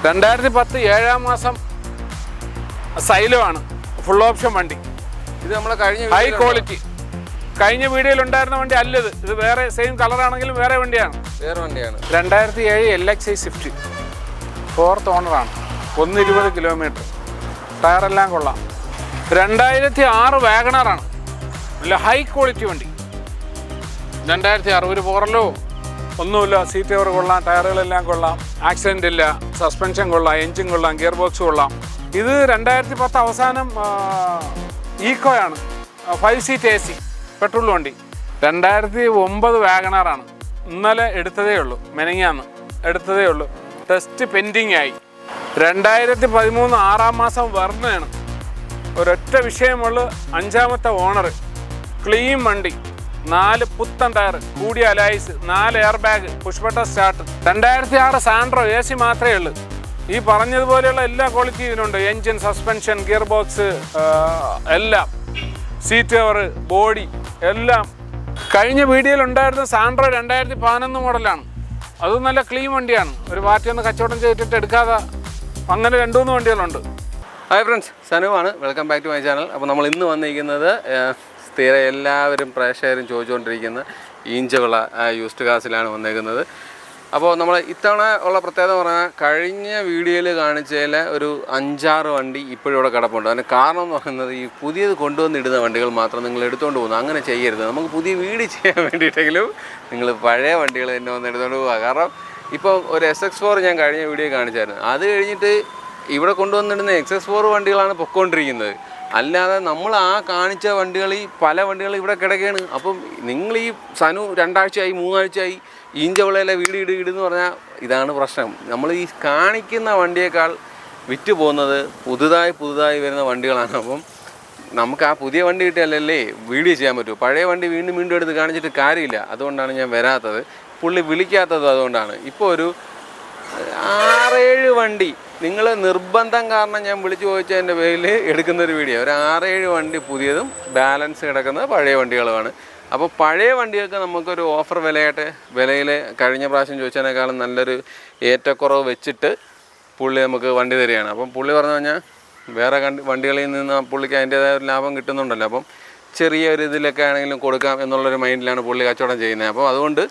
2010 7-ാം മാസം സൈലമാണ്, full option വണ്ടി. ഇത് നമ്മളെ കഴിഞ്ഞ ഹൈ ക്വാളിറ്റി. കഴിഞ്ഞ വീഡിയോയിൽ ഉണ്ടായിരുന്ന വണ്ടി അല്ലത്, ഇത് വേറെ സെയിം കളറാണെങ്കിലും വേറെ വണ്ടിയാണ്. 2007 LXI സ്വിഫ്റ്റ്, 4th ഓണറാണ്, 120 കിലോമീറ്റർ, ടയറെല്ലാം കൊള്ളാം. 2006 വാഗണറാണ്, നല്ല ഹൈ ക്വാളിറ്റി വണ്ടി. 2006 ഒരു പോറലോ ഒന്നുമില്ല, സീറ്റ് കവർ കൊള്ളാം, ടയറുകളെല്ലാം കൊള്ളാം, ആക്സിഡൻ്റ് ഇല്ല, സസ്പെൻഷൻ കൊള്ളാം, എൻജിൻ കൊള്ളാം, ഗിയർ ബോക്സ് കൊള്ളാം. ഇത് 2010 അവസാനം ഈക്കോയാണ്, 5 സീറ്റ് AC പെട്രോൾ വണ്ടി. 2009 വാഗണറാണ്, ഇന്നലെ എടുത്തതേ ഉള്ളൂ, മെനങ്ങാന്ന് എടുത്തതേ ഉള്ളൂ, ടെസ്റ്റ് പെൻഡിങ് ആയി. 2013 6-ാം മാസം വെർണയാണ്, ഒരൊറ്റ വിഷയമുള്ള 5-ാമത്തെ ഓണർ, ക്ലീൻ വണ്ടി, 4 പുത്തൻ ടയർ, കൂടിയ അലൈസ്, 4 air bag, പുഷ്പട്ട start. 2006 Santro AC മാത്രമേ ഉള്ളൂ. ഈ പറഞ്ഞതുപോലെയുള്ള എല്ലാ ക്വാളിറ്റി ഇതിനുണ്ട്, എൻജിൻ, സസ്പെൻഷൻ, ഗിയർ ബോക്സ് എല്ലാം, സീറ്റ് കവർ, ബോഡി എല്ലാം. കഴിഞ്ഞ വീഡിയോയിൽ ഉണ്ടായിരുന്ന സാൻഡ്രോ 2011 മോഡലാണ്, അതും നല്ല ക്ലീൻ വണ്ടിയാണ്. ഒരു പാർട്ടിയൊന്ന് കച്ചവടം ചെയ്തിട്ട് എടുക്കാതെ അങ്ങനെ 2-3 വണ്ടികളുണ്ട്. ഹായ് ഫ്രണ്ട്സ്, സനുവാണ്. Welcome back to my channel. അപ്പോൾ നമ്മൾ ഇന്ന് വന്നിരിക്കുന്നത് സ്ഥിരം എല്ലാവരും പ്രേക്ഷകരും ചോദിച്ചുകൊണ്ടിരിക്കുന്ന ഇഞ്ചുള്ള യൂസ്ഡ് കാസിലാണ് വന്നേക്കുന്നത്. അപ്പോൾ നമ്മൾ ഇത്തവണ ഉള്ള പ്രത്യേകത പറഞ്ഞാൽ കഴിഞ്ഞ വീഡിയോയിൽ കാണിച്ചതിൽ ഒരു 5-6 വണ്ടി ഇപ്പോഴും ഇവിടെ കിടപ്പുണ്ട്. അതിന് കാരണം എന്ന് പറയുന്നത് ഈ പുതിയത് കൊണ്ടുവന്നിടുന്ന വണ്ടികൾ മാത്രം നിങ്ങൾ എടുത്തുകൊണ്ട് പോകുന്നു. അങ്ങനെ ചെയ്യരുത്. നമുക്ക് പുതിയ വീഡിയോ ചെയ്യാൻ വേണ്ടിയിട്ടെങ്കിലും നിങ്ങൾ പഴയ വണ്ടികൾ തന്നെ വന്ന് എടുത്തുകൊണ്ട് പോവുക. കാരണം ഇപ്പോൾ ഒരു SX4 ഞാൻ കഴിഞ്ഞ വീഡിയോ കാണിച്ചായിരുന്നു. അത് കഴിഞ്ഞിട്ട് ഇവിടെ കൊണ്ടുവന്നിടുന്ന XS4 വണ്ടികളാണ് പൊയ്ക്കൊണ്ടിരിക്കുന്നത്. അല്ലാതെ നമ്മൾ ആ കാണിച്ച വണ്ടികളിൽ പല വണ്ടികൾ ഇവിടെ കിടക്കുകയാണ്. അപ്പം നിങ്ങൾ ഈ സനു 2 ആഴ്ചയായി 3 ആഴ്ചയായി ഈഞ്ചവിളയിലെ വീട് ഇടുന്ന് പറഞ്ഞാൽ ഇതാണ് പ്രശ്നം. നമ്മൾ ഈ കാണിക്കുന്ന വണ്ടിയേക്കാൾ വിറ്റ് പോകുന്നത് പുതുതായി വരുന്ന വണ്ടികളാണ്. അപ്പം നമുക്ക് ആ പുതിയ വണ്ടി കിട്ടിയാലല്ലേ വീഡിയോ ചെയ്യാൻ പറ്റൂ. പഴയ വണ്ടി വീണ്ടും എടുത്ത് കാണിച്ചിട്ട് കാര്യമില്ല. അതുകൊണ്ടാണ് ഞാൻ വരാത്തത്, പുള്ളി വിളിക്കാത്തതും അതുകൊണ്ടാണ്. ഇപ്പോൾ ഒരു 6-7 വണ്ടി നിങ്ങൾ നിർബന്ധം കാരണം ഞാൻ വിളിച്ചു ചോദിച്ചതിൻ്റെ പേരിൽ എടുക്കുന്നൊരു വീഡിയോ. ഒരു 6-7 വണ്ടി പുതിയതും ബാലൻസ് കിടക്കുന്നത് പഴയ വണ്ടികളുമാണ്. അപ്പോൾ പഴയ വണ്ടികൾക്ക് നമുക്കൊരു ഓഫർ വിലയിൽ കഴിഞ്ഞ പ്രാവശ്യം ചോദിച്ചതിനേക്കാളും നല്ലൊരു ഏറ്റക്കുറവ് വെച്ചിട്ട് പുള്ളി നമുക്ക് വണ്ടി തരികയാണ്. അപ്പം പുള്ളി പറഞ്ഞു കഴിഞ്ഞാൽ വേറെ വണ്ടികളിൽ നിന്ന് പുള്ളിക്ക് അതിൻ്റേതായ ഒരു ലാഭം കിട്ടുന്നുണ്ടല്ലോ. അപ്പം ചെറിയൊരു ഇതിലൊക്കെ ആണെങ്കിലും കൊടുക്കാം എന്നുള്ളൊരു മൈൻഡിലാണ് പുള്ളി കച്ചവടം ചെയ്യുന്നത്. അപ്പോൾ അതുകൊണ്ട്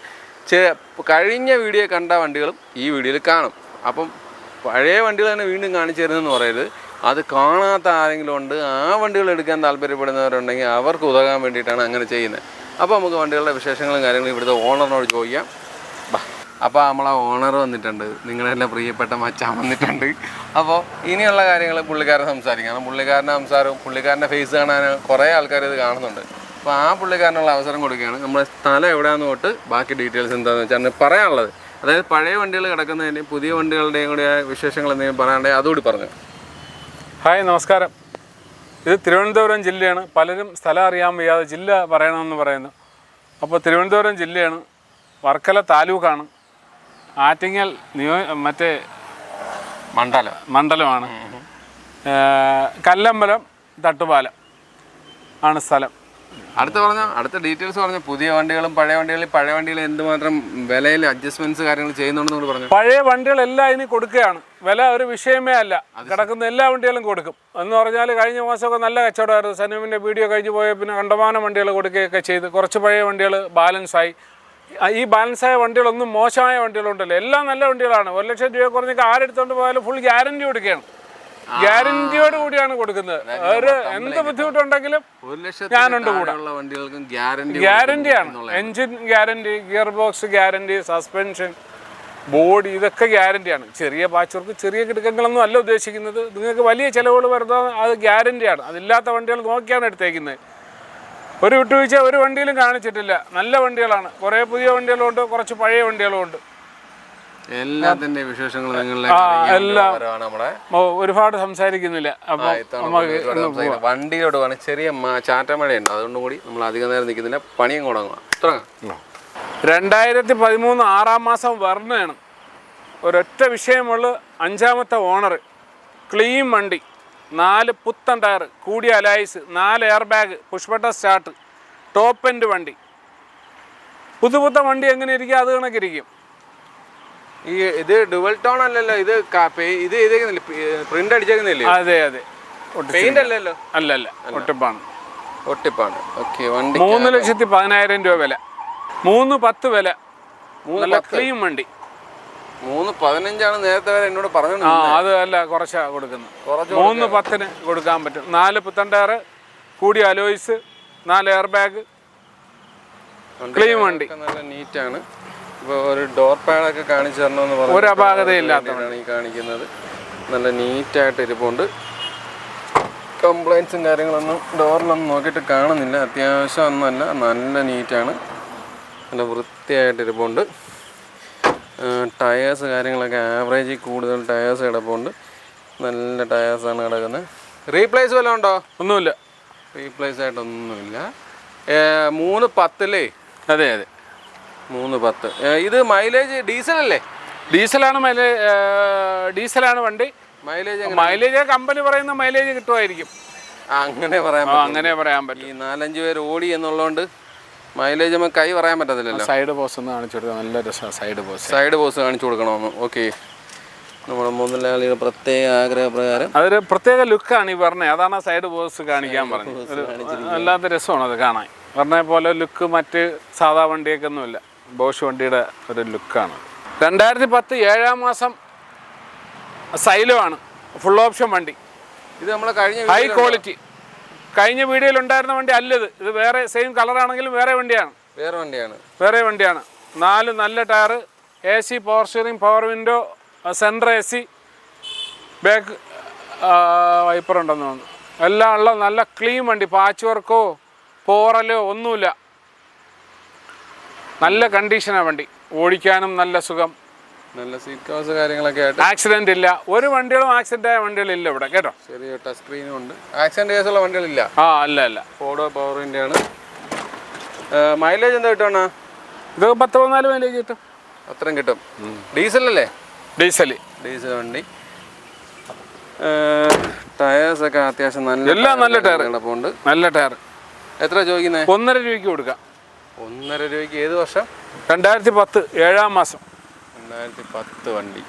കഴിഞ്ഞ വീഡിയോ കണ്ട വണ്ടികളും ഈ വീഡിയോയിൽ കാണും. അപ്പം പഴയ വണ്ടികൾ തന്നെ വീണ്ടും കാണിച്ചു തരുന്നതെന്ന് പറയരുത്. അത് കാണാത്ത ആരെങ്കിലും ഉണ്ട്, ആ വണ്ടികൾ എടുക്കാൻ താല്പര്യപ്പെടുന്നവരുണ്ടെങ്കിൽ അവർക്ക് ഉതകാൻ വേണ്ടിയിട്ടാണ് അങ്ങനെ ചെയ്യുന്നത്. അപ്പോൾ നമുക്ക് വണ്ടികളുടെ വിശേഷങ്ങളും കാര്യങ്ങളും ഇവിടുത്തെ ഓണറിനോട് ചോദിക്കാം. അപ്പോൾ നമ്മളെ ഓണർ വന്നിട്ടുണ്ട്, നിങ്ങളെല്ലാം പ്രിയപ്പെട്ട മച്ചാൻ വന്നിട്ടുണ്ട്. അപ്പോൾ ഇനിയുള്ള കാര്യങ്ങൾ പുള്ളിക്കാരൻ സംസാരിക്കാം. കാരണം പുള്ളിക്കാരൻ്റെ സംസാരവും പുള്ളിക്കാരൻ്റെ ഫേസ് കാണാൻ കുറേ ആൾക്കാർ ഇത് കാണുന്നുണ്ട്. അപ്പോൾ ആ പുള്ളിക്കാരനുള്ള അവസരം കൊടുക്കുകയാണ്. നമ്മുടെ സ്ഥലം എവിടെയാണെന്ന് തൊട്ട് ബാക്കി ഡീറ്റെയിൽസ് എന്താണെന്ന് വെച്ചാൽ പറയാനുള്ളത്. അതായത് പഴയ വണ്ടികൾ കിടക്കുന്നതിൻ്റെയും പുതിയ വണ്ടികളുടെയും കൂടി വിശേഷങ്ങൾ എന്തെങ്കിലും പറയാനുണ്ടെങ്കിൽ അതുകൂടി പറഞ്ഞു. ഹായ്, നമസ്കാരം. ഇത് തിരുവനന്തപുരം ജില്ലയാണ്. പലരും സ്ഥലം അറിയാൻ വയ്യാതെ ജില്ല പറയണമെന്ന് പറയുന്നു. അപ്പോൾ തിരുവനന്തപുരം ജില്ലയാണ്, വർക്കല താലൂക്കാണ്, ആറ്റിങ്ങൽ മറ്റേ മണ്ഡലമാണ്, കല്ലമ്പലം തട്ടുപാലം ആണ് സ്ഥലം. അടുത്ത ഡീറ്റെയിൽസ് പറഞ്ഞു. പുതിയ വണ്ടികളും പഴയ വണ്ടികളും എന്തുമാത്രം വിലയിൽ അഡ്ജസ്റ്റ്മെന്റ്സ് കാര്യങ്ങൾ ചെയ്യുന്നുണ്ടെന്ന് പറഞ്ഞു. പഴയ വണ്ടികളെല്ലാം ഇനി കൊടുക്കുകയാണ്. വില ഒരു വിഷയമേ അല്ല, കിടക്കുന്ന എല്ലാ വണ്ടികളും കൊടുക്കും. എന്ന് പറഞ്ഞാൽ കഴിഞ്ഞ മാസമൊക്കെ നല്ല കച്ചവടമായിരുന്നു. സനുവിൻ്റെ വീഡിയോ കഴിഞ്ഞ് പോയ പിന്നെ കണ്ടമാനം വണ്ടികൾ കൊടുക്കുകയൊക്കെ ചെയ്ത് കുറച്ച് പഴയ വണ്ടികൾ ബാലൻസായി. ഈ ബാലൻസായ വണ്ടികളൊന്നും മോശമായ വണ്ടികളുണ്ടല്ലോ, എല്ലാം നല്ല വണ്ടികളാണ്. 1 ലക്ഷം രൂപ കുറഞ്ഞൊക്കെ ആരെടുത്തോണ്ട് പോയാലും ഫുൾ ഗ്യാരണ്ടി കൊടുക്കുകയാണ്. ഗ്യാരണ്ടിയോട് കൂടിയാണ് കൊടുക്കുന്നത്. ഒരു എന്ത് ബുദ്ധിമുട്ടുണ്ടെങ്കിലും ഞാനുണ്ട് കൂടെ. ഗ്യാരണ്ടിയാണ്, engine guarantee, gear box guarantee, suspension, body, ഇതൊക്കെ ഗ്യാരണ്ടിയാണ്. ചെറിയ പാച്ചവർക്ക് ചെറിയ കിടക്കങ്ങളൊന്നും അല്ല ഉദ്ദേശിക്കുന്നത്. നിങ്ങൾക്ക് വലിയ ചിലവുകൾ വരുന്നത് അത് ഗ്യാരണ്ടിയാണ്. അതില്ലാത്ത വണ്ടികൾ നോക്കിയാണ് എടുത്തേക്കുന്നത്. ഒരു വിട്ടുവീഴ്ച ഒരു വണ്ടിയിലും കാണിച്ചിട്ടില്ല. നല്ല വണ്ടികളാണ്. കുറേ പുതിയ വണ്ടികളുണ്ട്, കുറച്ച് പഴയ വണ്ടികളുമുണ്ട്. എല്ലാത്തിന്റെ വിശേഷങ്ങൾ ഒരുപാട് സംസാരിക്കുന്നില്ല. വണ്ടിയോട് വേണം. ചെറിയ ചാറ്റമഴയുണ്ട്, അതുകൊണ്ട് കൂടി നമ്മൾ അധികം നേരം നിൽക്കുന്നില്ല, പണിയും തുടങ്ങുക. 2013 6-ാം മാസം വെർണയാണ്, ഒരൊറ്റ വിഷയമുള്ള 5-ാമത്തെ ഓണർ, ക്ലീൻ വണ്ടി, 4 പുത്തൻ ടയർ, കൂടിയ അലൈസ്, 4 air bag, പുഷ്പട്ട start, top end വണ്ടി. പുതുപുത്ത വണ്ടി എങ്ങനെ ഇരിക്കുക അത് കണക്കിരിക്കും. ഇത് ഡുവൽ ടോൺ അല്ലല്ലോ, ഇത് ഇത് ചെയ്തേക്കുന്നില്ല, പ്രിന്റ് അടിച്ചേക്കുന്നില്ലേ? അതെ അതെ, പെയിന്റ് അല്ലല്ലോ? അല്ലല്ല, ഒട്ടിപ്പാണ്. ഒട്ടിപ്പാണ്. ഓക്കെ. വണ്ടി 3,10,000 രൂപ വില, 3,10 വില. നല്ല ക്ലീൻ വണ്ടി. 3,15 നേരത്തെ വരെ എന്നോട് പറഞ്ഞു. അത് അല്ല, കുറച്ചാ കൊടുക്കുന്നത്. 3,10 കൊടുക്കാൻ പറ്റും. 4 പുത്തൻ ടയർ, കൂടിയ അലോയ്സ്, 4 എയർ ബാഗ്, ക്ലീൻ വണ്ടി. നല്ല നീറ്റാണ്. ഇപ്പോൾ ഒരു ഡോർ പാഡൊക്കെ കാണിച്ചു തരണമെന്ന് പറഞ്ഞു. ഒരു അപാകതയില്ലാത്തതാണ് ഈ കാണിക്കുന്നത്. നല്ല നീറ്റായിട്ട് ഇരിപ്പുണ്ട്. കംപ്ലൈൻസും കാര്യങ്ങളൊന്നും ഡോറിലൊന്നും നോക്കിയിട്ട് കാണുന്നില്ല. അത്യാവശ്യം ഒന്നുമല്ല, നല്ല നീറ്റാണ്, നല്ല വൃത്തിയായിട്ട് ഇരിപ്പുണ്ട്. ടയേഴ്സ് കാര്യങ്ങളൊക്കെ ആവറേജിൽ കൂടുതൽ ടയേഴ്സ് കിടപ്പുണ്ട്. നല്ല ടയേഴ്സാണ് കിടക്കുന്നത്. റീപ്ലേസ് വല്ലതും ഉണ്ടോ? ഒന്നുമില്ല, റീപ്ലേസ് ആയിട്ടൊന്നുമില്ല. 3,10 അതെ അതെ, 3,10. ഇത് മൈലേജ് ഡീസലല്ലേ? ഡീസലാണ് വണ്ടി. മൈലേജ് കമ്പനി പറയുന്ന മൈലേജ് കിട്ടുമായിരിക്കും. അങ്ങനെ പറയാൻ പറ്റും. ഈ 4-5 പേര് ഓടി എന്നുള്ളതുകൊണ്ട് മൈലേജ് നമുക്ക് കൈ പറയാൻ പറ്റത്തില്ലല്ലോ. സൈഡ് പോസ്റ്റ് ഒന്ന് കാണിച്ചു കൊടുക്കാം, നല്ല രസമാണ് സൈഡ് പോസ്റ്റ് കാണിച്ചു കൊടുക്കണമെന്ന്. ഓക്കെ. നമ്മുടെ മുതലാളിയുടെ പ്രത്യേക ആഗ്രഹപ്രകാരം അതൊരു പ്രത്യേക ലുക്കാണ് ഈ പറഞ്ഞത്. അതാണ് സൈഡ് പോസ്റ്റ് കാണിക്കാൻ പറഞ്ഞത്. അല്ലാത്ത രസമാണ് അത് കാണാൻ. പറഞ്ഞ പോലെ ലുക്ക് മറ്റ് സാധാ വണ്ടിയൊക്കെ ഒന്നുമില്ല, ബോഷ് വണ്ടിയുടെ ഒരു ലുക്കാണ്. 2010 7-ാം മാസം സൈലോ ആണ്, ഫുൾ ഓപ്ഷൻ വണ്ടി. ഇത് നമ്മളെ കഴിഞ്ഞ ഹൈ ക്വാളിറ്റി. കഴിഞ്ഞ വീഡിയോയിൽ ഉണ്ടായിരുന്ന വണ്ടി അല്ലത്. ഇത് വേറെ സെയിം കളറാണെങ്കിലും വേറെ വണ്ടിയാണ്. 4 നല്ല tyre, AC, power steering, power window, central AC, back wiper ഉണ്ടെന്ന് തോന്നുന്നു. എല്ലാം ഉള്ള നല്ല ക്ലീൻ വണ്ടി. പാച്ച് വർക്കോ പോറലോ ഒന്നുമില്ല, നല്ല കണ്ടീഷനാണ് വണ്ടി. ഓടിക്കാനും നല്ല സുഖം, നല്ല സീറ്റ് കവേഴ്സ് കാര്യങ്ങളൊക്കെ ആയിട്ട്. ആക്സിഡന്റ് ഇല്ല. ഒരു വണ്ടികളും ആക്സിഡന്റ് ആയ വണ്ടികളില്ല ഇവിടെ, കേട്ടോ. ചെറിയ ടച്ച് സ്ക്രീനും ഉണ്ട്. ആക്സിഡന്റ് കേസുള്ള വണ്ടികളില്ല. അല്ല. ഫോർഡ് പവറിൻ്റെ ആണ്. മൈലേജ് എന്താ കിട്ടുവാണ്? ഇത് 10-14 മൈലേജ് കിട്ടും. അത്രയും കിട്ടും. ഡീസലല്ലേ? ഡീസൽ വണ്ടി. ടയേഴ്സൊക്കെ അത്യാവശ്യം നല്ല ടയർ. നല്ല ടയർ. എത്ര ചോദിക്കുന്നത്? 1.5 രൂപയ്ക്ക് കൊടുക്കാം. 1.5 രൂപയ്ക്ക്. ഏത് വർഷം? 2010 7-ാം മാസം. 2010 വണ്ടി.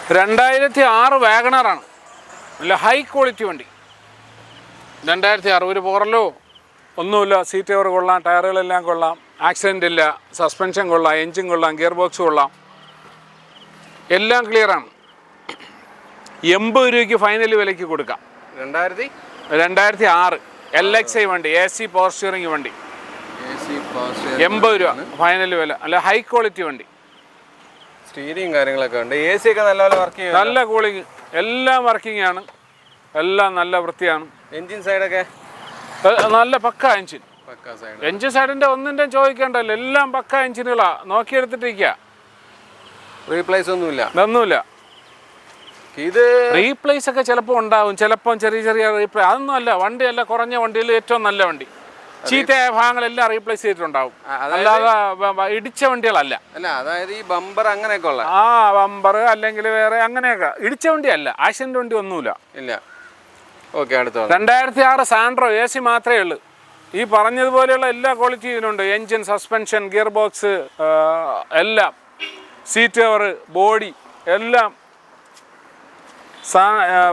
2006 വാഗണറാണ്, നല്ല ഹൈ ക്വാളിറ്റി വണ്ടി. 2006, ഒരു പോറലോ ഒന്നുമില്ല. സീറ്റ് കവർ കൊള്ളാം, ടയറുകളെല്ലാം കൊള്ളാം, ആക്സിഡൻ്റ് ഇല്ല, സസ്പെൻഷൻ കൊള്ളാം, എൻജിൻ കൊള്ളാം, ഗിയർ ബോക്സ് കൊള്ളാം, എല്ലാം ക്ലിയറാണ്. 80 രൂപയ്ക്ക് ഫൈനൽ വിലയ്ക്ക് കൊടുക്കാം. 2006 LXI വണ്ടി, AC പവർ സ്റ്റിയറിംഗ് വണ്ടി. 80 രൂപ ഫൈനൽ വില. അല്ല, ഹൈ ക്വാളിറ്റി വണ്ടി. സ്റ്റീരിങ് കാര്യങ്ങളൊക്കെ ഉണ്ട്. AC ഒക്കെ നല്ലപോലെ വർക്ക് ചെയ്യും. നല്ല കൂളിംഗ്, എല്ലാം വർക്കിംഗ് ആണ്, എല്ലാം നല്ല വൃത്തിയാണ്. എൻജിൻ സൈഡൊക്കെ നല്ല പക്ക എൻജിൻ. എൻജിൻ സൈഡിൻ്റെ ഒന്നിൻ്റെയും ചോദിക്കേണ്ടല്ലോ, എല്ലാം പക്ക എൻജിനുകളാണ്. നോക്കിയെടുത്തിട്ടിരിക്കുക. റീപ്ലേസ് ഒന്നുമില്ല. ഇത് റീപ്ലേസ് ഒക്കെ ചിലപ്പോൾ ഉണ്ടാവും, ചിലപ്പം ചെറിയ റീപ്ലേസ്. അതൊന്നും അല്ല, വണ്ടിയല്ല, കുറഞ്ഞ വണ്ടിയിൽ ഏറ്റവും നല്ല വണ്ടി. ചീത്തയായ ഭാഗങ്ങളെല്ലാം റീപ്ലേസ് ചെയ്തിട്ടുണ്ടാവും, അല്ലാതെ ഇടിച്ച വണ്ടികളല്ല. അതായത് ഈ ബമ്പർ അങ്ങനെയൊക്കെ ഉള്ള ബമ്പർ അല്ലെങ്കിൽ വേറെ അങ്ങനെയൊക്കെ ഇടിച്ച വണ്ടിയല്ല. ആക്സിഡന്റ് വണ്ടി ഒന്നുമില്ല. ഓക്കെ. അടുത്ത 2006 സാൻഡ്രോ, AC മാത്രമേ ഉള്ളൂ. ഈ പറഞ്ഞതുപോലെയുള്ള എല്ലാ ക്വാളിറ്റി ഇതിനുണ്ട്. എൻജിൻ, സസ്പെൻഷൻ, ഗിയർ ബോക്സ്, എല്ലാം, സീറ്റ് കവർ, ബോഡി എല്ലാം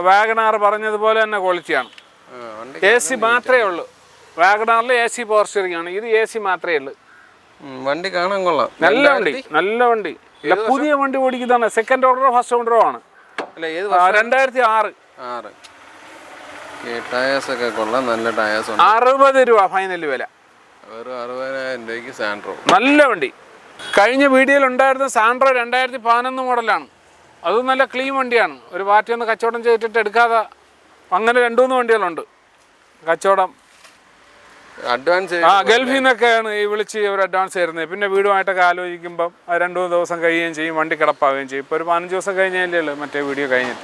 വാഗണാർ പറഞ്ഞതുപോലെ തന്നെ ക്വാളിറ്റിയാണ്. AC മാത്രമേ ഉള്ളൂ. വാഗണാറിൽ AC പവർ സ്റ്റിയറിംഗ് ആണ്. ഇത് AC മാത്രമേ ഉള്ളൂ. വണ്ടി കാണാൻ കൊള്ളാം. നല്ല വണ്ടി. പുതിയ വണ്ടി ഓടിക്കുന്നതാണ്. സെക്കൻഡ് ഓർഡറോ ഫസ്റ്റ് ഓർഡറോ ആണ്. 2006. ടയേഴ്സൊക്കെ കൊള്ളാം, നല്ല ടയേഴ്സ്. 60 രൂപ ഫൈനൽ വില. വെറും 60,000 രൂപയ്ക്ക് സാൻഡ്രോ. നല്ല വണ്ടി. കഴിഞ്ഞ വീഡിയോയിൽ ഉണ്ടായിരുന്ന സാൻഡ്രോ 2011 മോഡലാണ്. അത് നല്ല ക്ലീൻ വണ്ടിയാണ്. ഒരു പാർട്ടിയൊന്ന് കച്ചവടം ചെയ്തിട്ട് എടുക്കാതെ അങ്ങനെ 2-3 വണ്ടികളുണ്ട് കച്ചവടം. അഡ്വാൻസ് ഗൾഫിൽ നിന്നൊക്കെയാണ് ഈ വിളിച്ച് അവർ അഡ്വാൻസ് തരുന്നത്. പിന്നെ വീടുമായിട്ടൊക്കെ ആലോചിക്കുമ്പം 2-3 ദിവസം കഴിയുകയും ചെയ്യും, വണ്ടി കിടപ്പാവുകയും ചെയ്യും. ഇപ്പോൾ ഒരു 15 ദിവസം കഴിഞ്ഞല്ലേ ഉള്ളൂ മറ്റേ വീഡിയോ കഴിഞ്ഞിട്ട്.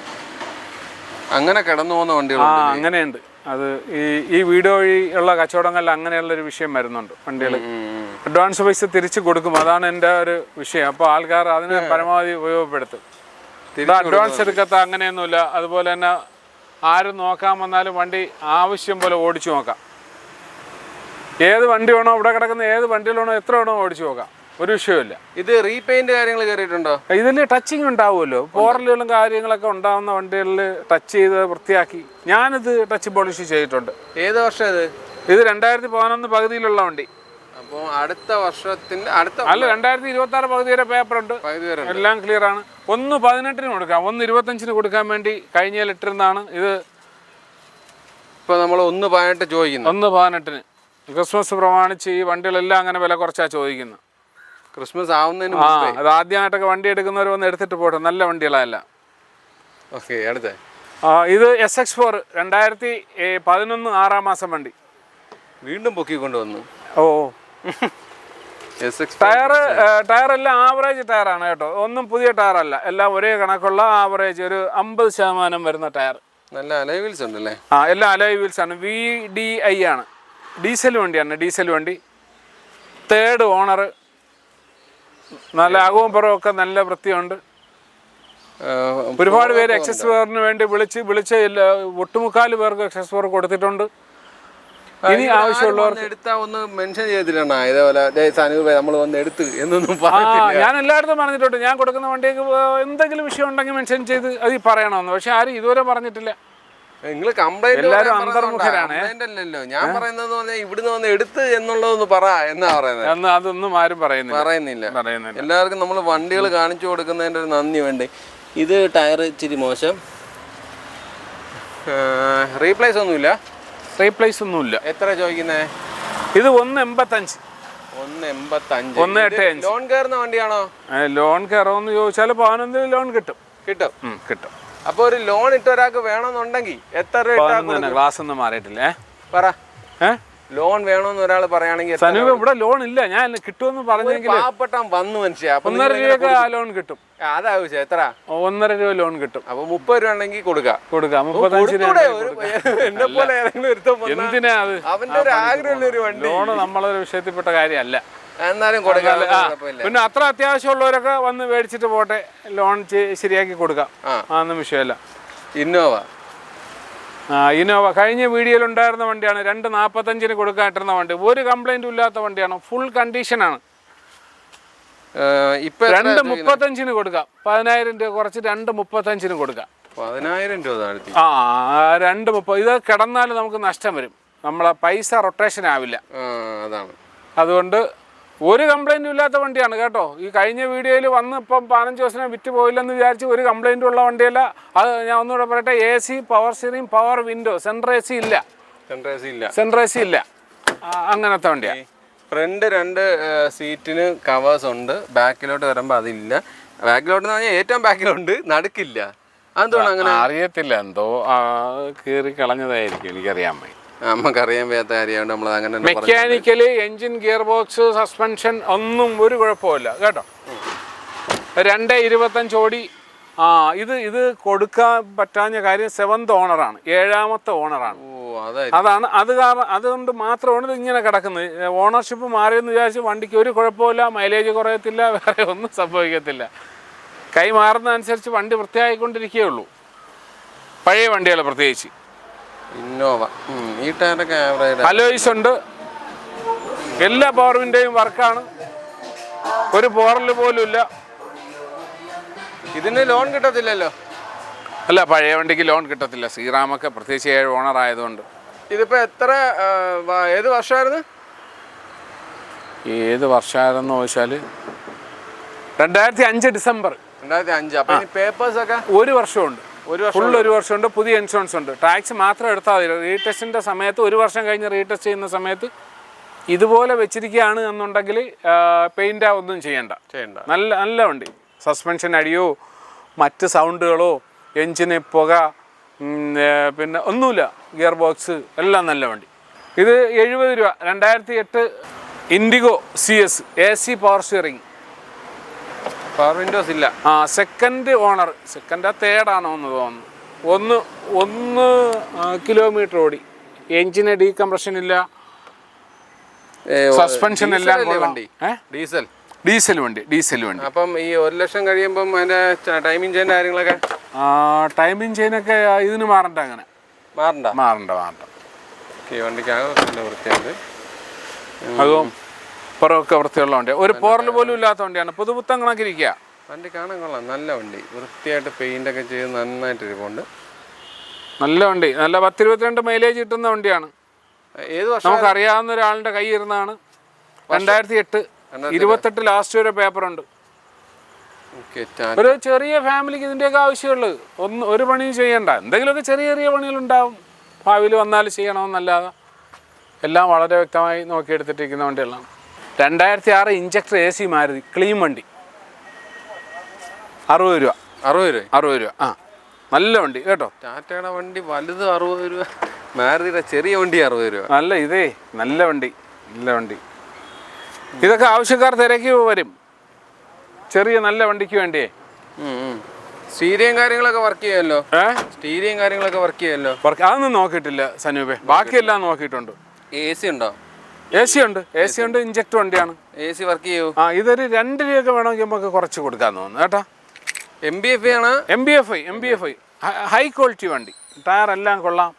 അങ്ങനെ കിടന്നു പോകുന്ന വണ്ടികൾ അങ്ങനെയുണ്ട്. അത് ഈ വീഡിയോ വഴി ഉള്ള കച്ചവടങ്ങളിൽ അങ്ങനെയുള്ളൊരു വിഷയം വരുന്നുണ്ട്. വണ്ടികൾ അഡ്വാൻസ് പൈസ തിരിച്ച് കൊടുക്കും, അതാണ് എൻ്റെ ഒരു വിഷയം. അപ്പോൾ ആൾക്കാർ അതിനെ പരമാവധി ഉപയോഗപ്പെടുത്തും. അഡ്വാൻസ് എടുക്കാത്ത അങ്ങനെയൊന്നുമില്ല. അതുപോലെ തന്നെ ആരും നോക്കാൻ വന്നാലും വണ്ടി ആവശ്യം പോലെ ഓടിച്ചു നോക്കാം. ഏത് വണ്ടി വേണോ, ഇവിടെ കിടക്കുന്ന ഏത് വണ്ടിയിൽ വേണോ, എത്ര വേണോ ഓടിച്ചു നോക്കാം. ഒരു വിഷയമില്ല. ഇത് റീപെയിന്റ് കാര്യങ്ങൾ കയറിയിട്ടുണ്ടോ? ഇതിൽ ടച്ചിങ് ഉണ്ടാവുമല്ലോ, പോറലുകളും കാര്യങ്ങളൊക്കെ ഉണ്ടാവുന്ന വണ്ടികളിൽ ടച്ച് ചെയ്ത് വൃത്തിയാക്കി ഞാനിത് ടച്ച് പോളിഷ് ചെയ്തിട്ടുണ്ട്. ഏത് വർഷം ഇത് 2011 പകുതിയിലുള്ള വണ്ടി. അപ്പോൾ അടുത്ത വർഷത്തിന്റെ അല്ല 2026 പകുതി വരെ പേപ്പറുണ്ട്, എല്ലാം ക്ലിയർ ആണ്. 1.18 കൊടുക്കാം, 1.25 കൊടുക്കാൻ വേണ്ടി കഴിഞ്ഞാൽ ഇട്ടിരുന്നാണ് ഇത്. ഇപ്പോൾ നമ്മൾ 1.18 ചോദിക്കുന്നു. 1.18 ക്രിസ്മസ് പ്രമാണിച്ച് ഈ വണ്ടികളെല്ലാം അങ്ങനെ വില കുറച്ചാ ചോദിക്കുന്നത്. ക്രിസ്മസ് ആവുന്നതിന് അത് ആദ്യമായിട്ടൊക്കെ വണ്ടി എടുക്കുന്നവർ വന്ന് എടുത്തിട്ട് പോട്ടെ, നല്ല വണ്ടികളല്ല. ഓക്കെ, അടുത്ത ഇത് SX4 2011 6 മാസം വണ്ടി. വീണ്ടും പൊക്കിക്കൊണ്ടുവന്നു. ഓ SX ടയർ എല്ലാം ആവറേജ് ടയറാണ് കേട്ടോ, ഒന്നും പുതിയ ടയറല്ല, എല്ലാം ഒരേ കണക്കുള്ള ആവറേജ് ഒരു 50% വരുന്ന ടയർ. നല്ല അലോയ് വീൽസ് ഉണ്ടല്ലേ? എല്ലാം അലോയ് വീൽസ് ആണ്. VDI ആണ്, ഡീസൽ വണ്ടിയാണ്. ഡീസൽ വണ്ടി, 3rd ഓണർ. നല്ല അകവും പുറവും ഒക്കെ നല്ല വൃത്തിയുണ്ട്. ഒരുപാട് പേര് XS4 വേണ്ടി വിളിച്ച് ഒട്ടുമുക്കാൽ പേർക്ക് XS4 കൊടുത്തിട്ടുണ്ട്. ഇനി ആവശ്യമുള്ളവർക്ക് എടുത്താ ഒന്ന് മെൻഷൻ ചെയ്തിട്ടാണ് ഇതേപോലെ നമ്മൾ വന്ന് എടുത്ത് എന്നൊന്നും ഞാൻ എല്ലായിടത്തും പറഞ്ഞിട്ടുണ്ട്. ഞാൻ കൊടുക്കുന്ന വണ്ടിക്ക് എന്തെങ്കിലും വിഷയം ഉണ്ടെങ്കിൽ മെൻഷൻ ചെയ്ത് അത് പറയണമെന്ന്. പക്ഷെ ആരും ഇതുവരെ പറഞ്ഞിട്ടില്ല. നിങ്ങൾ കംപ്ലൈന്റ് എല്ലാവരും അന്തർമുഖരാണ്. അല്ലല്ലോ, ഞാൻ പറയുന്നത് ഇവിടുന്ന് വന്ന് എടുത്ത് എന്നുള്ളതൊന്ന് പറ എന്നാ പറയുന്നത്. അതൊന്നും ആരും പറയുന്നില്ല. എല്ലാവർക്കും നമ്മൾ വണ്ടികൾ കാണിച്ചു കൊടുക്കുന്നതിന്റെ ഒരു നന്ദി വേണ്ടേ. ഇത് ടയർ ഇച്ചിരി മോശം, റീപ്ലേസ് ഒന്നുമില്ല. എത്ര ചോദിക്കുന്നേ? ഇത് 1.85. 1.85. ലോൺ കയറുന്ന വണ്ടിയാണോ? ലോൺ കയറുമെന്ന് ചോദിച്ചാൽ 11 ലോൺ കിട്ടും. അപ്പൊ ഒരു ലോൺ ഇട്ട ഒരാൾക്ക് വേണമെന്നുണ്ടെങ്കിൽ എത്ര രൂപ? ക്ലാസ് ഒന്നും മാറിയിട്ടില്ലേ? പറ. ലോൺ വേണമെന്ന് ഒരാൾ പറയുകയാണെങ്കിൽ ഇവിടെ ലോൺ ഇല്ല, ഞാൻ കിട്ടുമെന്ന് പറഞ്ഞെങ്കിൽ പാവപ്പെട്ട വന്നു മനുഷ്യ 1.5 രൂപ ലോൺ കിട്ടും. അതാവശ്യം എത്ര? 1.5 രൂപ ലോൺ കിട്ടും. അപ്പൊ 30 രൂപ ഉണ്ടെങ്കിൽ കൊടുക്കാം. 35 എന്നെ പോലെ എന്തിനാ അത്? അവന്റെ ഒരു ആഗ്രഹമുള്ള ഒരു വണ്ടി. ലോണ് നമ്മളൊരു വിഷയത്തിൽപ്പെട്ട കാര്യമല്ല. എന്നാലും കൊടുക്കാം. പിന്നെ അത്ര അത്യാവശ്യമുള്ളവരൊക്കെ വന്ന് മേടിച്ചിട്ട് പോട്ടെ, ലോൺ ശരിയാക്കി കൊടുക്കാം, അതൊന്നും വിഷയമല്ല. ഇന്നോവ കഴിഞ്ഞ വീഡിയോയിൽ ഉണ്ടായിരുന്ന വണ്ടിയാണ്. 2.45 കൊടുക്കാനിട്ടിരുന്ന വണ്ടി, ഒരു കംപ്ലൈന്റും ഇല്ലാത്ത വണ്ടിയാണ്, ഫുൾ കണ്ടീഷനാണ്. 2.35 കൊടുക്കാം. 10,000 രൂപ കുറച്ച് 2.35 കൊടുക്കാം. 10,000 രൂപ 2.30. ഇത് കിടന്നാൽ നമുക്ക് നഷ്ടം വരും, നമ്മളെ പൈസ റൊട്ടേഷൻ ആവില്ല. അതാണ്. അതുകൊണ്ട് ഒരു കംപ്ലൈന്റും ഇല്ലാത്ത വണ്ടിയാണ് കേട്ടോ. ഈ കഴിഞ്ഞ വീഡിയോയിൽ വന്ന് ഇപ്പം 15 ദിവസം വിറ്റ് പോയില്ലെന്ന് വിചാരിച്ച് ഒരു കംപ്ലൈന്റും ഉള്ള വണ്ടിയല്ല. അത് ഞാൻ ഒന്നുകൂടെ പറയട്ടെ, AC, power steering, power window, central AC ഇല്ല. അങ്ങനത്തെ വണ്ടിയാണ്. ഫ്രണ്ട് 2 സീറ്റിന് കവേഴ്സ് ഉണ്ട്, ബാക്കിലോട്ട് വരുമ്പോൾ അതില്ല. ബാക്കിലോട്ട് പറഞ്ഞാൽ ഏറ്റവും ബാക്കിലുണ്ട്, നടുക്കില്ല. അതെന്താണ് അങ്ങനെ? അറിയത്തില്ല, എന്തോ കീറി കളഞ്ഞതായിരിക്കും, എനിക്കറിയാൻ വയ്യ. നമുക്കറിയാൻ വയ്യാത്ത കാര്യമാണ് നമ്മൾ അങ്ങനെ. Mechanically engine, gear box, suspension ഒന്നും ഒരു കുഴപ്പമില്ല കേട്ടോ. 2.25 ഓടി. ഇത് കൊടുക്കാൻ പറ്റാഞ്ഞ കാര്യം 7th ഓണറാണ്, 7ാമത്തെ ഓണറാണ്. അതാണ് അത് കാരണം, അതുകൊണ്ട് മാത്രമാണ് ഇത് ഇങ്ങനെ കിടക്കുന്നത്. ഓണർഷിപ്പ് മാറിയെന്ന് വിചാരിച്ച് വണ്ടിക്ക് ഒരു കുഴപ്പമില്ല, മൈലേജ് കുറയത്തില്ല, വേറെ ഒന്നും സംഭവിക്കത്തില്ല. കൈ മാറുന്നതനുസരിച്ച് വണ്ടി വൃത്തിയായിക്കൊണ്ടിരിക്കുകയുള്ളൂ, പഴയ വണ്ടികൾ പ്രത്യേകിച്ച്. ഇന്നോവ ഈ ടയറൊക്കെ ആവറേജ്. അലോയ്സ് ഉണ്ട്, എല്ലാ പവർ വിൻഡോയും വർക്കാണ്, ഒരു പോറൽ പോലും ഇല്ല. ഇതിന് ലോൺ കിട്ടത്തില്ലല്ലോ? അല്ല, പഴയ വണ്ടിക്ക് ലോൺ കിട്ടത്തില്ല. ശ്രീറാമൊക്കെ പ്രത്യേകിച്ച് 7 ഓണർ ആയതുകൊണ്ട്. ഇതിപ്പോ എത്ര, ഏത് വർഷമായിരുന്നു? ഏത് വർഷമായിരുന്നു ചോദിച്ചാൽ 2005 ഡിസംബർ. 2005. അപ്പൊ പേപ്പേഴ്സ് ഒക്കെ ഒരു വർഷമുണ്ട്, ഫുൾ ഒരു വർഷമുണ്ട്. പുതിയ ഇൻഷുറൻസ് ഉണ്ട്. ടാക്സ് മാത്രം എടുത്താൽ മതി. റീടെസ്റ്റിൻ്റെ സമയത്ത്, ഒരു വർഷം കഴിഞ്ഞ് റീടെസ്റ്റ് ചെയ്യുന്ന സമയത്ത് ഇതുപോലെ വെച്ചിരിക്കുകയാണ് എന്നുണ്ടെങ്കിൽ പെയിൻ്റ് ഒന്നും ചെയ്യണ്ട. നല്ല വണ്ടി. സസ്പെൻഷൻ അടിയോ മറ്റ് സൗണ്ടുകളോ എൻജിന് പുക പിന്നെ ഒന്നുമില്ല. ഗിയർ ബോക്സ് എല്ലാം നല്ല വണ്ടി. ഇത് 70 രൂപ. 2008 IndiGo CS, AC power steering, power Windows ഇല്ല. സെക്കൻഡ് ഓണർ, തേർഡാണോ എന്ന് തോന്നുന്നു. 1 കിലോമീറ്റർ ഓടി. എൻജിന് ഡീകംപ്രഷൻ ഇല്ല, സസ്പെൻഷൻ എല്ലാം വണ്ടി. ഡീസൽ വണ്ടി. അപ്പം ഈ 1 ലക്ഷം കഴിയുമ്പം അതിന്റെ ടൈമിംഗ് ചെയിൻ കാര്യങ്ങളൊക്കെ, ടൈമിംഗ് ചെയിനൊക്കെ ഇതിന് മാറണ്ട. അങ്ങനെ മാറണ്ട. വണ്ടിക്ക് വൃത്തിയുണ്ട്. അതും പുറമൊക്കെ വൃത്തിയുള്ള വണ്ടിയാണ്. ഒരു പോറൽ പോലും ഇല്ലാത്ത വണ്ടിയാണ്. പുതുപുത്തൻ കണക്കിരിക്കുക. വണ്ടി കാണാൻ കൊള്ളാം, നല്ല വണ്ടി, വൃത്തിയായിട്ട് പെയിൻ്റൊക്കെ ചെയ്ത് നന്നായിട്ട് ഇരിപ്പുണ്ട്. നല്ല വണ്ടി, നല്ല 10-22 മൈലേജ് കിട്ടുന്ന വണ്ടിയാണ്. ഏത് വർഷം? നമുക്കറിയാവുന്ന ഒരാളുടെ കൈ ഇരുന്നാണ്. 2008, 28 ലാസ്റ്റ് വരെ പേപ്പറുണ്ട്. ഒരു ചെറിയ ഫാമിലിക്ക് ഇതിൻ്റെയൊക്കെ ആവശ്യമുള്ളൂ. ഒരു പണിയും ചെയ്യണ്ട, എന്തെങ്കിലുമൊക്കെ ചെറിയ ചെറിയ പണികളുണ്ടാവും ഭാവിയിൽ വന്നാൽ ചെയ്യണമെന്നല്ലാതെ എല്ലാം വളരെ വ്യക്തമായി നോക്കിയെടുത്തിട്ടിരിക്കുന്ന വണ്ടികളാണ്. 2006 ഇഞ്ചക്ടർ AC മാരുതി, ക്ലീൻ വണ്ടി, 60 രൂപ. 60 രൂപ. ആ, നല്ല വണ്ടി കേട്ടോ. ടാറ്റയുടെ വണ്ടി വലുത് 60 രൂപ, മാരുതിയുടെ ചെറിയ വണ്ടി 60 രൂപ. നല്ല വണ്ടി. ഇതൊക്കെ ആവശ്യക്കാർ തിരക്കി വരും, ചെറിയ നല്ല വണ്ടിക്ക് വേണ്ടിയേ. സ്റ്റീരിയും കാര്യങ്ങളൊക്കെ വർക്ക് ചെയ്യുമല്ലോ. സ്റ്റീരിയും കാര്യങ്ങളൊക്കെ വർക്ക് ചെയ്യുമല്ലോ. അതൊന്നും നോക്കിയിട്ടില്ല സനൂപേ, ബാക്കിയെല്ലാം നോക്കിയിട്ടുണ്ട്. AC ഉണ്ടോ? AC ഉണ്ട്. ഇഞ്ചക്ടർ വണ്ടിയാണ്. AC വർക്ക് ചെയ്യൂ. ഇതൊരു 2 രൂപയൊക്കെ വേണമെങ്കിൽ നമുക്ക് കുറച്ച് കൊടുക്കാന്ന് തോന്നുന്നു കേട്ടോ. MBFI ആണ്. MBFI ഹൈ ക്വാളിറ്റി വണ്ടി. ടയർ എല്ലാം കൊള്ളാം.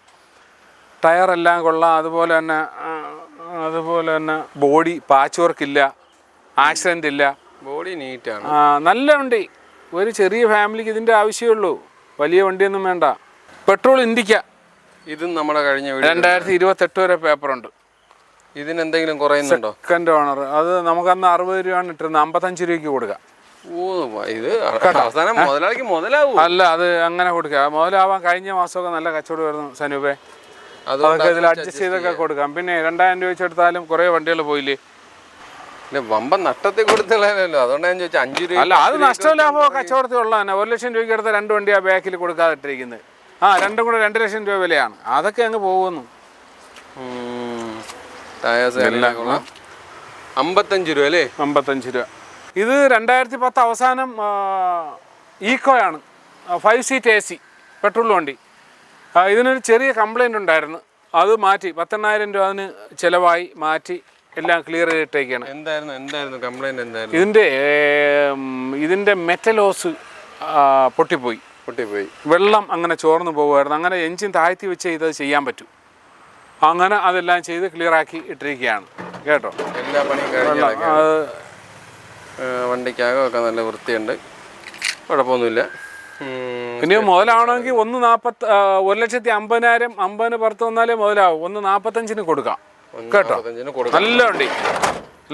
അതുപോലെ തന്നെ ബോഡി പാച്ച് വർക്ക് ഇല്ല, ആക്സിഡന്റ് ഇല്ല, ബോഡി നീറ്റാണ്. നല്ല വണ്ടി. ഒരു ചെറിയ ഫാമിലിക്ക് ഇതിൻ്റെ ആവശ്യമുള്ളൂ, വലിയ വണ്ടിയൊന്നും വേണ്ട. പെട്രോൾ ഇൻഡിക്ക. ഇതും നമ്മുടെ കഴിഞ്ഞ 2028 വരെ പേപ്പറുണ്ട്. ഇതിനെന്തെങ്കിലും കുറയുന്നുണ്ടോ? Second owner. അത് നമുക്കന്ന് 60 രൂപയാണ് ഇട്ടിരുന്നത്, 55 രൂപയ്ക്ക് കൊടുക്കാം. ഇത് അവസാനം മുതലാളിക്ക് മുതലാവും. അല്ല, അത് അങ്ങനെ കൊടുക്കുക. മുതലാവാൻ കഴിഞ്ഞ മാസമൊക്കെ നല്ല കച്ചവടം വരുന്നു സനൂപേ. അതൊക്കെ ഇതിൽ അഡ്ജസ്റ്റ് ചെയ്തൊക്കെ കൊടുക്കാം. പിന്നെ 2000 രൂപ വെച്ചെടുത്താലും കുറേ വണ്ടികൾ പോയില്ലേ. വമ്പൻ നഷ്ടത്തിൽ കൊടുത്തല്ലോ, അതുകൊണ്ട് ഞാൻ ചോദിച്ചാൽ 5 രൂപ. അല്ല, അത് നഷ്ടലാഭമോ കച്ചവടത്തിൽ ഉള്ളതന്നെ. 1 ലക്ഷം രൂപയ്ക്ക് എടുത്ത 2 വണ്ടിയാണ് ബാക്കിൽ കൊടുക്കാതിട്ടിരിക്കുന്നത്. രണ്ടും കൂടെ 2 ലക്ഷം രൂപ വിലയാണ്. അതൊക്കെ അങ്ങ് പോകുന്നു. 55 രൂപ അല്ലേ? 55 രൂപ. ഇത് 2010 അവസാനം ഈക്കോയാണ്, 5 സീറ്റ് AC പെട്രോൾ വണ്ടി. ഇതിനൊരു ചെറിയ കംപ്ലൈൻറ്റ് ഉണ്ടായിരുന്നു, അത് മാറ്റി 10,000 രൂപ അതിന് ചിലവായി മാറ്റി എല്ലാം ക്ലിയർ ചെയ്തിട്ടേക്കാണ്. എന്തായിരുന്നു കംപ്ലൈൻറ്റ്? എന്തായിരുന്നു? ഇതിൻ്റെ മെറ്റലോസ് പൊട്ടിപ്പോയി. വെള്ളം അങ്ങനെ ചോർന്ന് പോകുമായിരുന്നു. അങ്ങനെ എൻജിൻ താഴ്ത്തി വെച്ച് ഇത് ചെയ്യാൻ പറ്റും. അങ്ങനെ അതെല്ലാം ചെയ്ത് ക്ലിയറാക്കി ഇട്ടിരിക്കുകയാണ് കേട്ടോ. എല്ലാ പണിയും വണ്ടിക്കകമൊക്കെ നല്ല വൃത്തിയുണ്ട്, കുഴപ്പമൊന്നുമില്ല. ഇനി മുതലാവണമെങ്കിൽ 1,50,000 50 പുറത്ത് വന്നാലേ മുതലാവും. 1,45 കൊടുക്കാം കേട്ടോ. നല്ല വണ്ടി,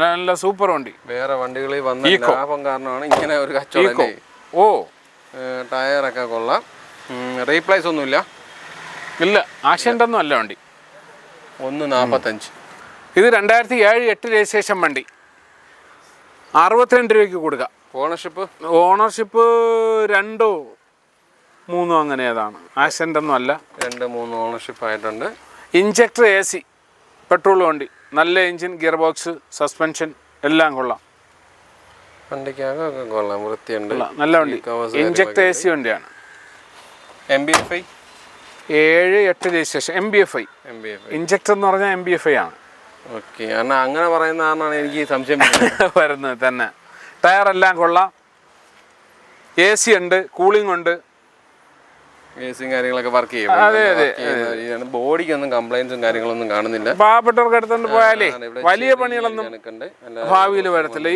നല്ല സൂപ്പർ വണ്ടി. വേറെ വണ്ടികളിൽ വന്ന ലാഭം കാരണമാണ് ഇങ്ങനെ ഒരു കച്ചവടം. ടയറൊക്കെ കൊള്ളാം, റീപ്ലേസ് ഒന്നുമില്ല. ഇല്ല, ആക്സിഡന്റ് ഒന്നും അല്ല വണ്ടി. 1,45. ഇത് 2007-8 രജിസ്ട്രേഷൻ വണ്ടി, 62 രൂപയ്ക്ക് കൊടുക്കാം. ഓണർഷിപ്പ് 2 3 അങ്ങനെ ഏതാണ്, ആക്സിഡന്റ് ഒന്നും അല്ല. 2-3 ഓണർഷിപ്പ് ആയിട്ടുണ്ട്. ഇഞ്ചക്ടർ AC പെട്രോൾ വണ്ടി, നല്ല എഞ്ചിൻ, ഗിയർ ബോക്സ്, സസ്പെൻഷൻ എല്ലാം കൊള്ളാം. വണ്ടിക്കകമൊക്കെ കൊള്ളാം, വൃത്തിയുണ്ട്, നല്ല വണ്ടി. ഇഞ്ചക്ടർ AC വണ്ടിയാണ്. MBFI 7-8 registration. MBFI ഇഞ്ചക്ടർ എന്ന് പറഞ്ഞാൽ MBFI ആണ്. ഓക്കെ, എന്നാൽ അങ്ങനെ പറയുന്ന കാരണമാണ് എനിക്ക് സംശയം വരുന്നത് തന്നെ. ടയറെല്ലാം കൊള്ളാം, AC ഉണ്ട്, കൂളിംഗ് ഉണ്ട്, AC കാര്യങ്ങളൊക്കെ വർക്ക് ചെയ്യും. ബോഡിക്കൊന്നും കംപ്ലൈൻസും കാര്യങ്ങളൊന്നും കാണുന്നില്ല. പാവപ്പെട്ടവർക്ക് എടുത്തുകൊണ്ട് പോയാലേ വലിയ പണികളൊന്നും ഭാവിയിൽ വരത്തില്ല.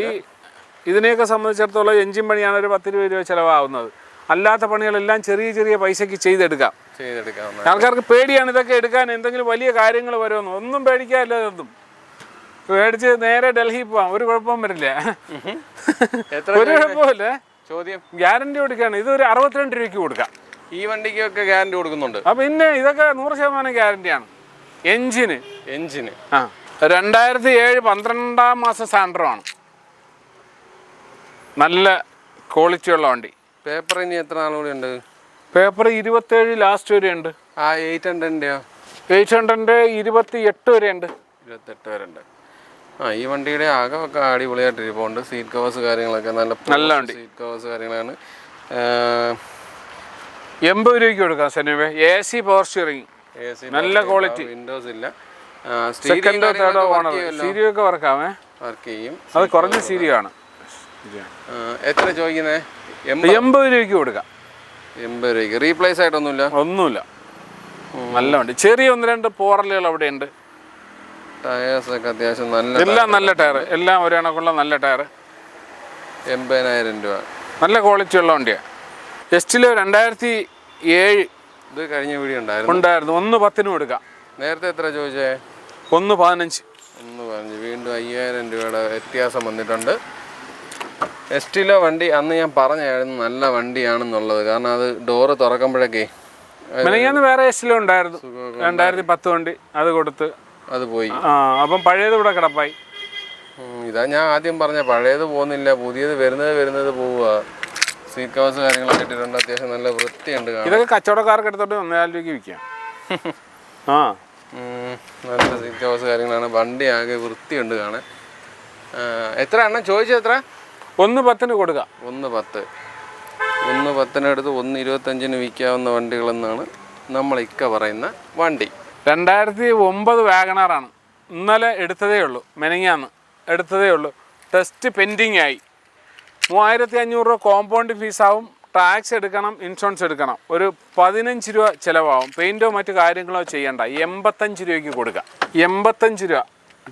ഇതിനെയൊക്കെ സംബന്ധിച്ചിടത്തോളം എഞ്ചിൻ പണിയാണ് ഒരു 10 രൂപ ചിലവാകുന്നത്. അല്ലാത്ത പണികളെല്ലാം ചെറിയ ചെറിയ പൈസക്ക് ചെയ്തെടുക്കാം. ആൾക്കാർക്ക് പേടിയാണ് ഇതൊക്കെ എടുക്കാൻ, എന്തെങ്കിലും വലിയ കാര്യങ്ങൾ വരുമെന്ന്. ഒന്നും പേടിക്കാനില്ല. ഇതൊന്നും പേടിച്ച് നേരെ ഡൽഹി പോവാം, ഒരു കുഴപ്പവും വരില്ല. ഒരു കുഴപ്പമില്ല. ചോദ്യം, ഗ്യാരണ്ടി കൊടുക്കുകയാണ്. ഇത് ഒരു 62 രൂപയ്ക്ക് കൊടുക്കാം. ഈ വണ്ടിക്കൊക്കെ ഗ്യാരണ്ടി കൊടുക്കുന്നുണ്ട്. പിന്നെ ഇതൊക്കെ 100% ഗ്യാരണ്ടിയാണ്. എഞ്ചിന് 2007 12-ാം മാസം സാൻഡ്രോമാണ്. നല്ല ക്വാളിറ്റിയുള്ള വണ്ടി. പേപ്പർ ഇനി എത്ര നാളുകൂടി ഉണ്ട്? പേപ്പർ 27 ലാസ്റ്റ് വരെ ഉണ്ട്. 800-ൻ്റെയോ? 800-ൻ്റെ 28 വരെ ഉണ്ട്. 28 വരെ ഉണ്ട്. ഈ വണ്ടിയുടെ ആകമൊക്കെ അടിപൊളിയായിട്ട് ഇരിപ്പുണ്ട്. സീറ്റ് കവേഴ്സ് കാര്യങ്ങളൊക്കെ നല്ല വണ്ടി. സീറ്റ് കവേഴ്സ് കാര്യങ്ങളാണ്. 80 രൂപയ്ക്ക് കൊടുക്കാം സനൂപേ. AC പവർ സ്റ്റിയറിംഗ്, നല്ല ക്വാളിറ്റി. വിൻഡോസ് ഇല്ല. സെക്കൻഡോ തേർഡോ ഓണർ. സീരിയോ ഒക്കെ വർക്ക് ചെയ്യും. അത് കുറഞ്ഞ സീരിയോ ആണ്. എത്ര ചോദിക്കുന്നത്? 80 രൂപയ്ക്ക് കൊടുക്കാം. 80 രൂപയ്ക്ക്. റീപ്ലേസ് ആയിട്ടൊന്നുമില്ല? ഒന്നുമില്ല. നല്ല വണ്ടി. ചെറിയ 1-2 പോറലുകൾ അവിടെ ഉണ്ട്. ടയേഴ്സൊക്കെ അത്യാവശ്യം നല്ല, എല്ലാം നല്ല ടയർ, എല്ലാം ഒരു കണക്കുള്ള നല്ല ടയർ. 80,000 രൂപ. നല്ല ക്വാളിറ്റി ഉള്ള വണ്ടിയാണ്. എസ്റ്റില് 2007 ഇത് കഴിഞ്ഞ വീഡിയോ ഉണ്ടായിരുന്നു. 1.10 കൊടുക്കാം. നേരത്തെ എത്ര ചോദിച്ചേ? 1.15. 1.15. വീണ്ടും 5,000 രൂപയുടെ വ്യത്യാസം വന്നിട്ടുണ്ട്. എസ്റ്റിലോ വണ്ടി അന്ന് ഞാൻ പറഞ്ഞായിരുന്നു നല്ല വണ്ടിയാണെന്നുള്ളത്. കാരണം അത് ഡോറ് തുറക്കുമ്പോഴൊക്കെ മെനങ്ങാന്ന് വേറെ എസ്റ്റിലോ ഉണ്ടായിരുന്നു, 2010 വണ്ടി. അത് കൊടുത്ത് അത് പോയി. അപ്പം പഴയത് ഇവിടെ കിടപ്പായി. ഇതാ ഞാൻ ആദ്യം പറഞ്ഞ, പഴയത് പോകുന്നില്ല, പുതിയത് വരുന്നത് പോവുക. സീറ്റ് കവേഴ്സ് കാര്യങ്ങളൊക്കെ ഇട്ടിട്ടുണ്ട്. അത്യാവശ്യം നല്ല വൃത്തിയുണ്ട്. ഇതൊക്കെ കച്ചവടക്കാർക്ക് എടുത്തോട്ട് 1,400 രൂപയ്ക്ക് വിൽക്കാം. നല്ല സീറ്റ് കവേഴ്സ് കാര്യങ്ങളാണ്. വണ്ടി ആകെ വൃത്തിയുണ്ട് കാണാൻ. എത്ര എണ്ണം ചോദിച്ചത്? എത്ര? 1.10 കൊടുക്കാം. 1.10. 1.10 എടുത്ത് 1.25 വിൽക്കാവുന്ന വണ്ടികളെന്നാണ് നമ്മൾ പറയുന്ന വണ്ടി. 2009 വാഗണറാണ്. ഇന്നലെ എടുത്തതേ ഉള്ളൂ, മെനങ്ങാന്ന് എടുത്തതേ ഉള്ളൂ. ടെസ്റ്റ് പെൻഡിങ് ആയി. 3,500 രൂപ കോമ്പൗണ്ട് ഫീസാവും. ടാക്സ് എടുക്കണം, ഇൻഷുറൻസ് എടുക്കണം. ഒരു 15 രൂപ ചിലവാകും. പെയിൻറ്റോ മറ്റു കാര്യങ്ങളോ ചെയ്യണ്ട. 85 രൂപയ്ക്ക് കൊടുക്കുക. 85 രൂപ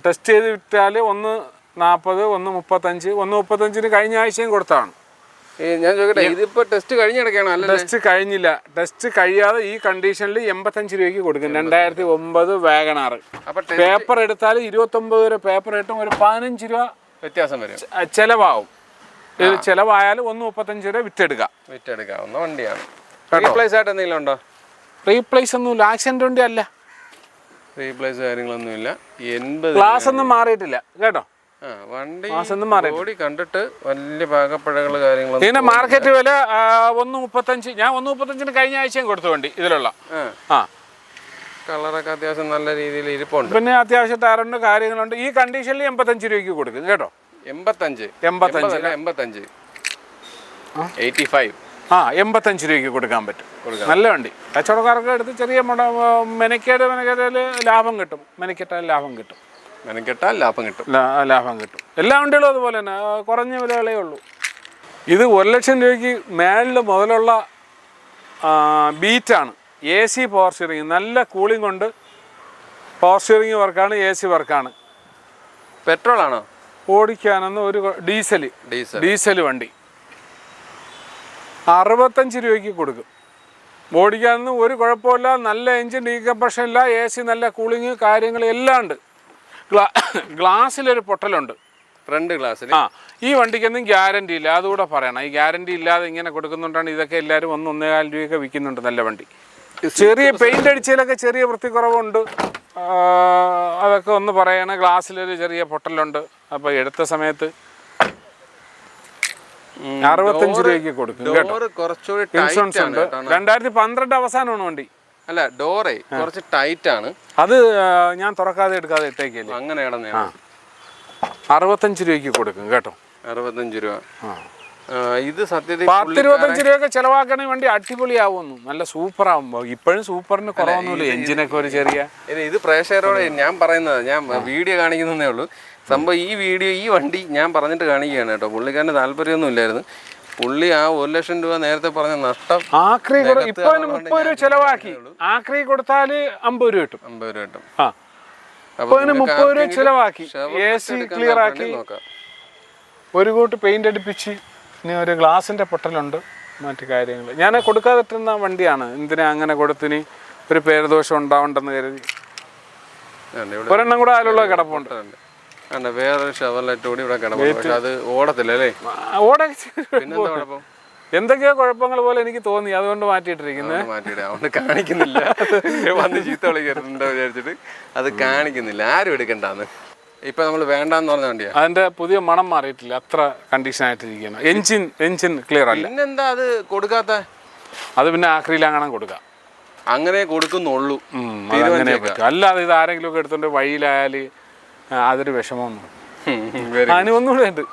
ടെസ്റ്റ് ചെയ്ത് വിറ്റാൽ 1.40, 1.35. 1.35 കഴിഞ്ഞ ആഴ്ചയും കൊടുത്താണ്. ഞാൻ ചോദിക്കട്ടെ, ഇതിപ്പോൾ ടെസ്റ്റ് കഴിഞ്ഞിടയ്ക്കാണോ? അല്ല, ടെസ്റ്റ് കഴിഞ്ഞില്ല. ടെസ്റ്റ് കഴിയാതെ ഈ കണ്ടീഷനിൽ 85 രൂപയ്ക്ക് കൊടുക്കും. 2009 വാഗണാർ. പേപ്പർ എടുത്താൽ 29 രൂപ പേപ്പർ കിട്ടും. ഒരു 15 രൂപ വ്യത്യാസം വരും, ചിലവാകും. ഇത് ചിലവായാലും 1.35 രൂപ വിറ്റെടുക്കാവുന്ന വണ്ടിയാണ്. റീപ്ലേസ് ആയിട്ട് എന്തെങ്കിലും ഉണ്ടോ? റീപ്ലേസ് ഒന്നുമില്ല. ആക്സിഡന്റ് വണ്ടി അല്ല. റീപ്ലേസ് കാര്യങ്ങളൊന്നുമില്ല. 80 ഗ്ലാസ് ഒന്നും മാറിയിട്ടില്ല കേട്ടോ. വണ്ടി ബോഡി കണ്ടിട്ട് വലിയ പാകപ്പഴകൾ കാര്യങ്ങളൊന്നും. ഇതിന്റെ മാർക്കറ്റ് വില 1.35. ഞാൻ 1.35 കഴിഞ്ഞ ആഴ്ചയും കൊടുത്തു വണ്ടി ഇതിലുള്ള. കളറൊക്കെ അത്യാവശ്യം നല്ല രീതിയിൽ ഇരിപ്പുണ്ട്. പിന്നെ അത്യാവശ്യം ടയറുണ്ട്, കാര്യങ്ങളുണ്ട്. ഈ കണ്ടീഷനിൽ 85 രൂപയ്ക്ക് കൊടുക്കും കേട്ടോ. 85 രൂപയ്ക്ക് കൊടുക്കാൻ പറ്റും. നല്ല വണ്ടി. കച്ചവടക്കാർക്ക് എടുത്ത് ചെറിയ മെനക്കേടാൽ ലാഭം കിട്ടും. ലാഭം കിട്ടും. എല്ലാ വണ്ടികളും അതുപോലെ തന്നെ കുറഞ്ഞ വിലകളേ ഉള്ളൂ. ഇത് 1,00,000 രൂപയ്ക്ക് മേളിൽ മുതലുള്ള ബീറ്റാണ്. AC പവർ സ്റ്റിയറിംഗ്, നല്ല കൂളിംഗ് കൊണ്ട്. പവർ സ്റ്റിയറിംഗ് വർക്കാണ്, AC വർക്കാണ്. പെട്രോൾ ആണോ? ഓടിക്കാനെന്ന് ഒരു ഡീസൽ വണ്ടി 65 രൂപയ്ക്ക് കൊടുക്കും. ഓടിക്കാനൊന്നും ഒരു കുഴപ്പമില്ല. നല്ല എൻജിൻ, ഡീകംപ്രഷൻ ഇല്ല, AC നല്ല കൂളിങ് കാര്യങ്ങൾ എല്ലാം ഉണ്ട്. ഗ്ലാസ്സിലൊരു പൊട്ടലുണ്ട്, ഫ്രണ്ട് ഗ്ലാസ്സിൽ. ഈ വണ്ടിക്കൊന്നും ഗ്യാരണ്ടി ഇല്ല, അതുകൂടെ പറയണം. ഈ ഗ്യാരണ്ടി ഇല്ലാതെ ഇങ്ങനെ കൊടുക്കുന്നുണ്ടാണ് ഇതൊക്കെ എല്ലാവരും 1.5 രൂപയൊക്കെ വിൽക്കുന്നുണ്ട് നല്ല വണ്ടി. ചെറിയ പെയിൻ്റ് അടിച്ചതിലൊക്കെ ചെറിയ വൃത്തിക്കുറവുണ്ട്, അതൊക്കെ ഒന്ന് പറയണം. ഗ്ലാസ്സിലൊരു ചെറിയ പൊട്ടലുണ്ട്. അപ്പോൾ എടുത്ത സമയത്ത് 65 രൂപയ്ക്ക് കൊടുക്കും കേട്ടോ. ഇൻഷുറൻസ് ഉണ്ട്. 2012 അവസാനമാണ് വണ്ടി. അല്ല, ഡോറേ കുറച്ച് ടൈറ്റ് ആണ്. അത് ഞാൻ തുറക്കാതെ എടുക്കാതെ ഇട്ടേക്കല്ലേ. അങ്ങനെ 65 രൂപയ്ക്ക് കൊടുക്കും കേട്ടോ. 65 രൂപ. ഇത് സത്യത്തിൽ 10-25 രൂപയൊക്കെ ചെലവാക്കണ വണ്ടി അടിപൊളിയാവുന്നു. നല്ല സൂപ്പറാവുമ്പോ ഇപ്പോഴും സൂപ്പറിന് കുറവൊന്നുമില്ല. എഞ്ചിനൊക്കെ ഒരു ചെറിയ ഇത് പ്രേക്ഷകരോട് ഞാൻ പറയുന്നത്, ഞാൻ വീഡിയോ കാണിക്കുന്നതേ ഉള്ളൂ സംഭവം. ഈ വണ്ടി ഞാൻ പറഞ്ഞിട്ട് കാണിക്കുകയാണ് കേട്ടോ. പുള്ളിക്കാരന് താല്പര്യമൊന്നും ഇല്ലായിരുന്നു. പുള്ളി ആ 1,00,000 രൂപ നേരത്തെ പറഞ്ഞ നഷ്ടം ആക്രി ഇപ്പൊ 30 രൂപ ചെലവാക്കി. ആക്രി കൊടുത്താൽ 50 രൂപ കിട്ടും. 50 രൂപ കിട്ടും. അപ്പൊ 30 രൂപ ചെലവാക്കി, AC ക്ലിയർ ആക്കി, ഒരു കൂട്ട് പെയിന്റ് അടിപ്പിച്ച്. ഇനി ഒരു ഗ്ലാസിന്റെ പൊട്ടലുണ്ട്, മറ്റു കാര്യങ്ങൾ. ഞാൻ കൊടുക്കാതിട്ടുന്ന വണ്ടിയാണ്. എന്തിനാ അങ്ങനെ കൊടുത്തിന്? ഒരു പേരുദോഷം ഉണ്ടാവണ്ടെന്ന് കരുതി. ഒരെണ്ണം കൂടെ അതിലുള്ള കിടപ്പുണ്ട്. വേറൊരു ഷെവർലെറ്റ് കൂടി ഇവിടെ കിടപ്പുണ്ട്. പക്ഷെ അത് ഓടത്തില്ല അല്ലേ? എന്തൊക്കെയോ കുഴപ്പങ്ങൾ പോലെ എനിക്ക് തോന്നി, അതുകൊണ്ട് മാറ്റിയിട്ടിരിക്കുന്നത്. അതുകൊണ്ട് കാണിക്കുന്നില്ല. വന്ന് ചീത്ത വിളിക്കരുന്നുണ്ടോ വിചാരിച്ചിട്ട് അത് കാണിക്കുന്നില്ല. ആരും എടുക്കണ്ടെന്ന്. ഇപ്പൊ നമ്മൾ വേണ്ടെന്ന് പറഞ്ഞ വണ്ടിയാ. അതിന്റെ പുതിയ മണം മാറിയിട്ടില്ല, അത്ര കണ്ടീഷൻ ആയിട്ടിരിക്കണം. എഞ്ചിൻ ക്ലിയർ അല്ല. പിന്നെന്താ അത് കൊടുക്കാത്ത? അത് പിന്നെ ആക്രിയിലങ്ങനെ കൊടുക്കാം. അങ്ങനെ കൊടുക്കുന്നുള്ളൂ, അങ്ങനെ പറ്റും. അല്ലാതെ ഇത് ആരെങ്കിലും ഒക്കെ എടുത്തോണ്ട് വഴിയിലായാല് അതൊരു വിഷമമൊന്നും. അതിന് ഒന്നുകൂടെ ഉണ്ട്.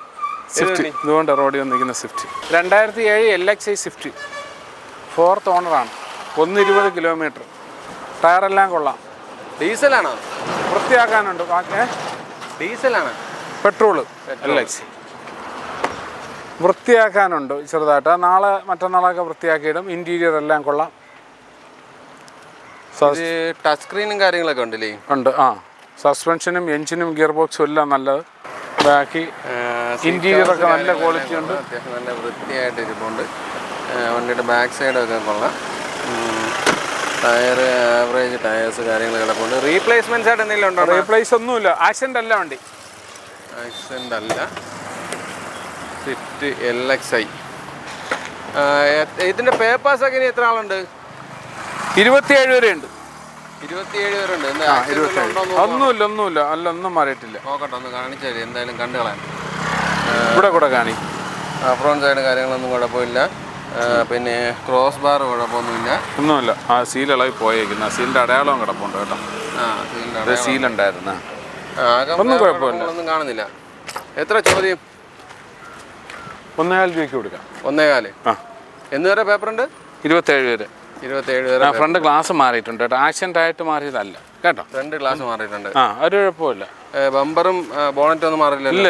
സ്വിഫ്റ്റ്, ഇതുകൊണ്ട് റോഡിൽ വന്നിരിക്കുന്ന സ്വിഫ്റ്റ് 2007 LXI സ്വിഫ്റ്റ് 4th ഓണറാണ്. 120 കിലോമീറ്റർ. ടയറെല്ലാം കൊള്ളാം. ഡീസലാണോ? വൃത്തിയാക്കാനുണ്ട്. ഡീസലാണ്. പെട്രോള് LXI വൃത്തിയാക്കാനുണ്ട് ചെറുതായിട്ട്. നാളെ മറ്റന്നാളൊക്കെ വൃത്തിയാക്കിയിടും. ഇന്റീരിയർ എല്ലാം കൊള്ളാം. ടച്ച് സ്ക്രീനും കാര്യങ്ങളൊക്കെ ഉണ്ടല്ലേ? ഉണ്ട്. സസ്പെൻഷനും എഞ്ചിനും ഗിയർ ബോക്സും എല്ലാം നല്ലത്. ബാക്കി ഇൻറ്റീരിയറൊക്കെ നല്ല ക്വാളിറ്റി ഉണ്ട്. അത്യാവശ്യം നല്ല വൃത്തിയായിട്ട് ഇരിപ്പുണ്ട്. വണ്ടിയുടെ ബാക്ക് സൈഡൊക്കെ കൊള്ളാം. ടയർ ആവറേജ് ടയേഴ്സ് കാര്യങ്ങൾ കിടപ്പുണ്ട്. റീപ്ലേസ്മെൻറ്റ്സ് ആയിട്ട് എന്തെങ്കിലും ഉണ്ടോ? റീപ്ലേസ് ഒന്നുമില്ല. ആക്സിഡൻ്റ് അല്ല വണ്ടി. ആക്സിഡൻ്റ് അല്ല. Swift LXi. ഇതിൻ്റെ പേപ്പേഴ്സൊക്കെ ഇനി എത്ര ആളുണ്ട്? 27 വരെ ഉണ്ട്. 27 വരെ ഉണ്ട്. ഒന്നുമില്ല അല്ല, ഒന്നും മാറിയിട്ടില്ല. നോക്കട്ടെ, ഒന്ന് കാണിച്ചാൽ എന്തായാലും കണ്ടു കളയാം. ഇവിടെ കൂടെ കാണി. ഫ്രണ്ട് സൈഡ് കാര്യങ്ങളൊന്നും കുഴപ്പമില്ല. പിന്നെ ക്രോസ് ബാർ കുഴപ്പമൊന്നുമില്ല. ഒന്നുമില്ല. ആ സീൽ ഇളകി പോയേക്കുന്ന സീലിൻ്റെ അടയാളവും കിടപ്പുണ്ട് കേട്ടോ. സീലുണ്ടായിരുന്നു. ഒന്നും കുഴപ്പമില്ല. ഒന്നും കാണുന്നില്ല. എത്ര ചോദ്യം? 1.5 രൂപയ്ക്ക് കൊടുക്കാം. 1.4. എന്ന് വരെ പേപ്പർ ഉണ്ട്? 27 വരെ. 27 വരെ. ഫ്രണ്ട് ഗ്ലാസ് മാറിയിട്ടുണ്ട് കേട്ടോ. ആക്സിഡൻ്റ് ആയിട്ട് മാറിയതല്ല കേട്ടോ. ഫ്രണ്ട് ഗ്ലാസ് മാറിയിട്ടുണ്ട്. ഒരു കുഴപ്പമില്ല. ബമ്പറും ബോണറ്റും ഒന്നും മാറിയില്ല. ഇല്ല.